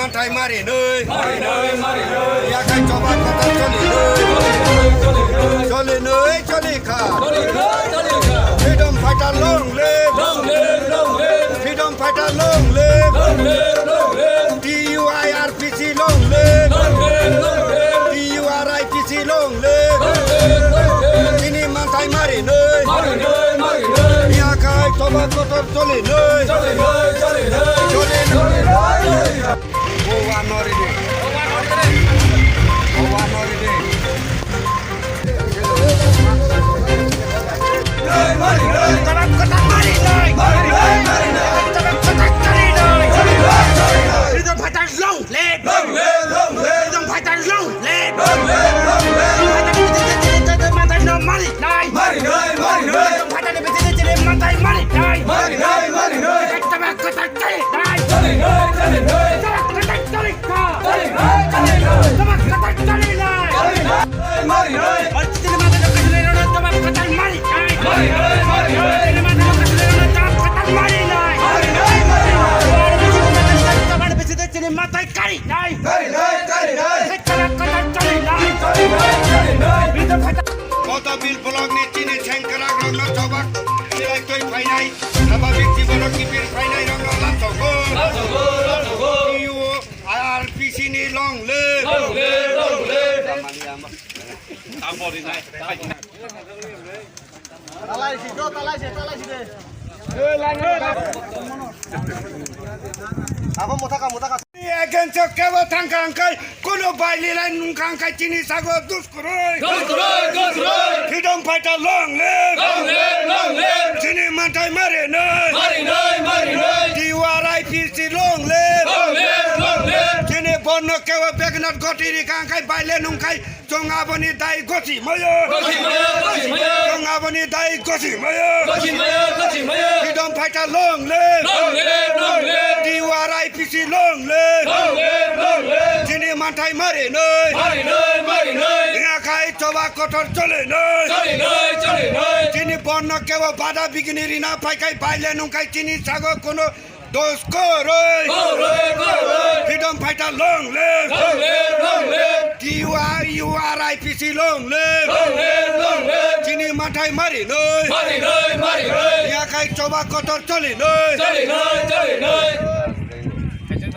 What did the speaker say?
মাথায় মারি নই একাই জবাব কথা চলে নই চলে খা freedom fighter long leave freedom fighter long live TUIRPC long leave TURIPC long live তিনি মাথায় মারি নই একাই জবাব কথা চলে নই বিল ব্লগ নি চিনি ছেংকরা রং জবাক সিলাই কই ফাইনাই স্বাভাবিক জীবন কিপির ফাইনাই রং লাচগো TUIRPC নি লং লিভ তালাইছি দে Ako mutaka against kewa tangkangkai kuno baili lain nungkangkai cini sago duskuroi freedom fighter long live cini mantai mari noi TUIRPC long live cini bono kewa begnat gotiri kangkai baili nungkai jongaboni dai gosi mayo jongaboni dai gosi mayo freedom fighter long live TUIRPC long live যিনি মাথায় মারে নই একাই চবা কঠোর চলে নই যিনি বর্ণ কেব বাধা বিঘ্নি রিনা পাইকাই বাইলে নুকাই চিনি সাগো কোনো দোষ করই freedom fighter long live TUIRPC long live যিনি মাথায় মারি নই একাই চবা কঠোর চলে নই